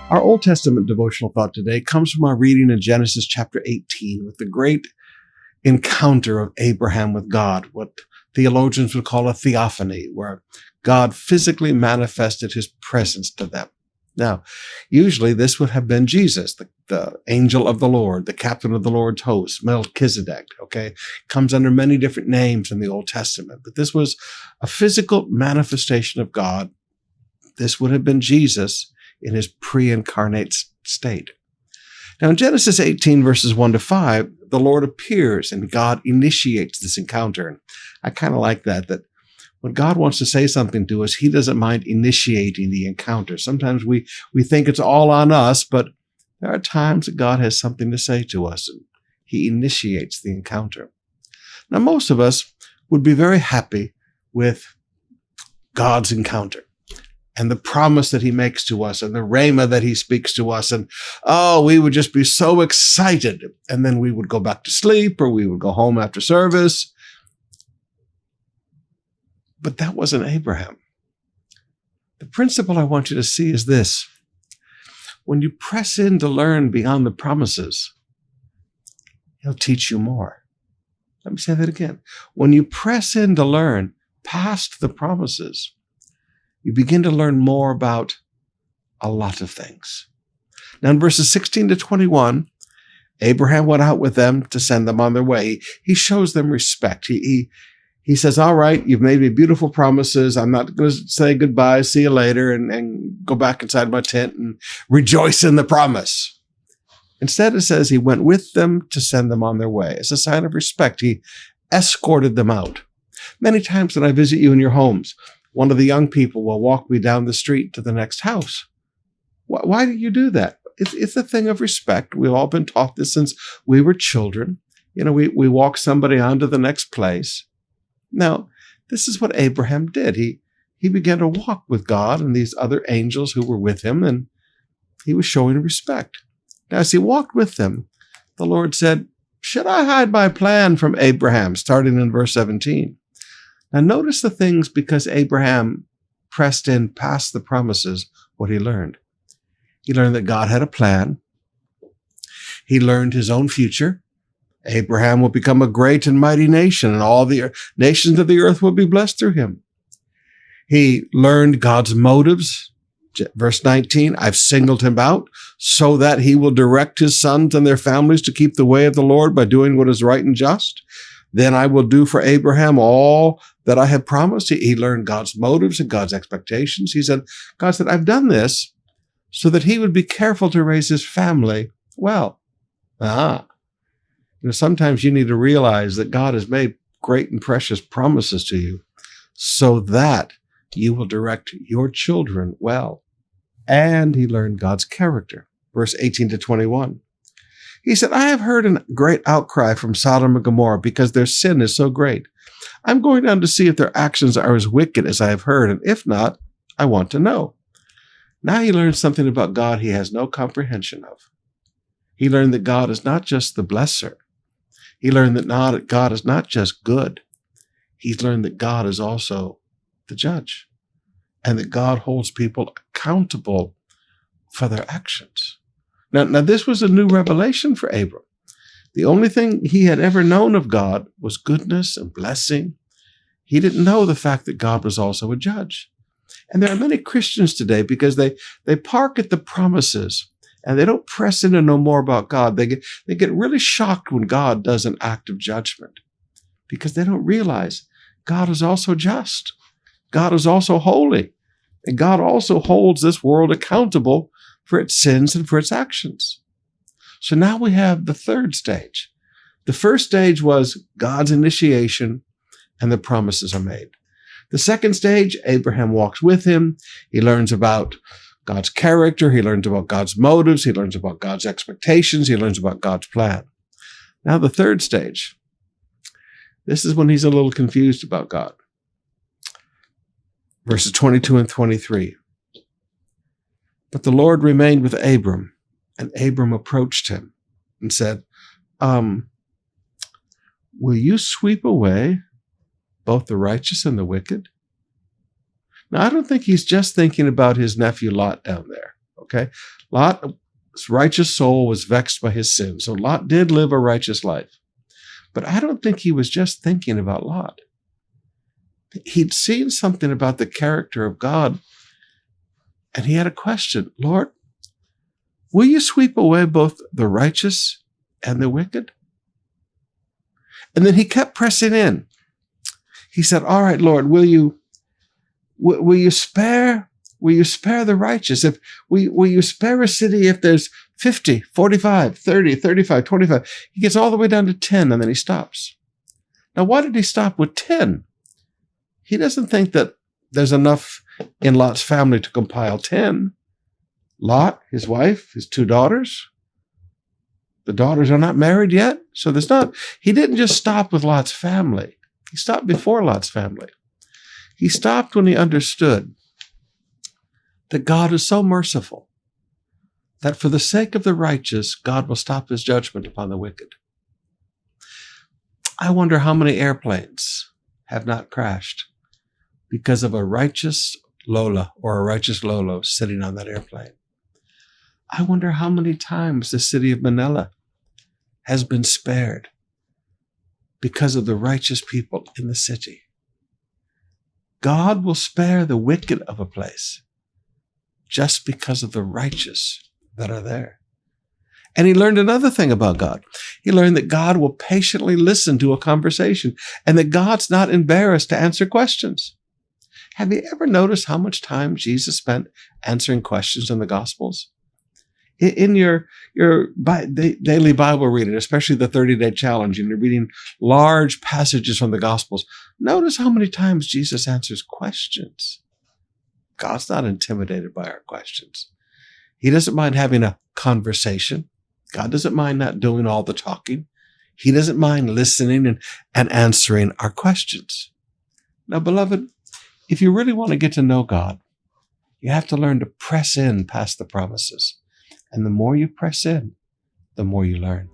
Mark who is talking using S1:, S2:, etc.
S1: Our Old Testament devotional thought today comes from our reading in Genesis chapter 18 with the great encounter of Abraham with God, what theologians would call a theophany, where God physically manifested his presence to them. Now, usually this would have been Jesus, the angel of the Lord, the captain of the Lord's host, Melchizedek, okay? Comes under many different names in the Old Testament, but this was a physical manifestation of God. This would have been Jesus in his pre-incarnate state. Now, in Genesis 18, verses 1-5, the Lord appears and God initiates this encounter. And I kind of like that when God wants to say something to us, he doesn't mind initiating the encounter. Sometimes we think it's all on us, but there are times that God has something to say to us, and he initiates the encounter. Now, most of us would be very happy with God's encounter and the promise that he makes to us and the rhema that he speaks to us. And, we would just be so excited. And then we would go back to sleep or we would go home after service. But that wasn't Abraham. The principle I want you to see is this. When you press in to learn beyond the promises, he'll teach you more. Let me say that again. When you press in to learn past the promises, you begin to learn more about a lot of things. Now, in verses 16-21, Abraham went out with them to send them on their way. He shows them respect. He says, all right, you've made me beautiful promises. I'm not going to say goodbye, see you later, and go back inside my tent and rejoice in the promise. Instead, it says he went with them to send them on their way. As a sign of respect, he escorted them out. Many times when I visit you in your homes, one of the young people will walk me down the street to the next house. Why do you do that? It's a thing of respect. We've all been taught this since we were children. We walk somebody on to the next place. Now, this is what Abraham did. He began to walk with God and these other angels who were with him, and he was showing respect. Now, as he walked with them, the Lord said, should I hide my plan from Abraham? Starting in verse 17. Now, notice the things because Abraham pressed in past the promises, what he learned. He learned that God had a plan. He learned his own future. Abraham will become a great and mighty nation, and all the nations of the earth will be blessed through him. He learned God's motives. Verse 19, I've singled him out so that he will direct his sons and their families to keep the way of the Lord by doing what is right and just. Then I will do for Abraham all that I have promised. He learned God's motives and God's expectations. God said, I've done this so that he would be careful to raise his family well. Sometimes you need to realize that God has made great and precious promises to you so that you will direct your children well. And he learned God's character. Verse 18-21. He said, I have heard a great outcry from Sodom and Gomorrah because their sin is so great. I'm going down to see if their actions are as wicked as I have heard, and if not, I want to know. Now he learned something about God he has no comprehension of. He learned that God is not just the blesser. He learned that God is not just good. He's learned that God is also the judge, and that God holds people accountable for their actions. Now, this was a new revelation for Abram. The only thing he had ever known of God was goodness and blessing. He didn't know the fact that God was also a judge. And there are many Christians today because they park at the promises and they don't press in to know more about God. They get really shocked when God does an act of judgment because they don't realize God is also just. God is also holy. And God also holds this world accountable for its sins and for its actions. So now we have the third stage. The first stage was God's initiation and the promises are made. The second stage, Abraham walks with him. He learns about God's character. He learns about God's motives. He learns about God's expectations. He learns about God's plan. Now the third stage, this is when he's a little confused about God. Verses 22 and 23. But the Lord remained with Abram, and Abram approached him and said, will you sweep away both the righteous and the wicked? Now, I don't think he's just thinking about his nephew Lot down there, Okay. Lot's righteous soul was vexed by his sin. So Lot did live a righteous life. But I don't think he was just thinking about Lot. He'd seen something about the character of God, and he had a question. Lord, will you sweep away both the righteous and the wicked? And then he kept pressing in. He said, all right, Lord, will you spare the righteous? Will you spare a city if there's 50, 45, 30, 35, 25? He gets all the way down to 10, and then he stops. Now, why did he stop with 10? He doesn't think that there's enough in Lot's family to compile 10. Lot, his wife, his 2 daughters. The daughters are not married yet, so there's not. He didn't just stop with Lot's family. He stopped before Lot's family. He stopped when he understood that God is so merciful that for the sake of the righteous, God will stop his judgment upon the wicked. I wonder how many airplanes have not crashed because of a righteous Lola or a righteous Lolo sitting on that airplane. I wonder how many times the city of Manila has been spared because of the righteous people in the city. God will spare the wicked of a place just because of the righteous that are there. And he learned another thing about God. He learned that God will patiently listen to a conversation and that God's not embarrassed to answer questions. Have you ever noticed how much time Jesus spent answering questions in the Gospels? In your daily Bible reading, especially the 30-day challenge, and you're reading large passages from the Gospels, notice how many times Jesus answers questions. God's not intimidated by our questions. He doesn't mind having a conversation. God doesn't mind not doing all the talking. He doesn't mind listening and answering our questions. Now, beloved, if you really want to get to know God, you have to learn to press in past the promises. And the more you press in, the more you learn.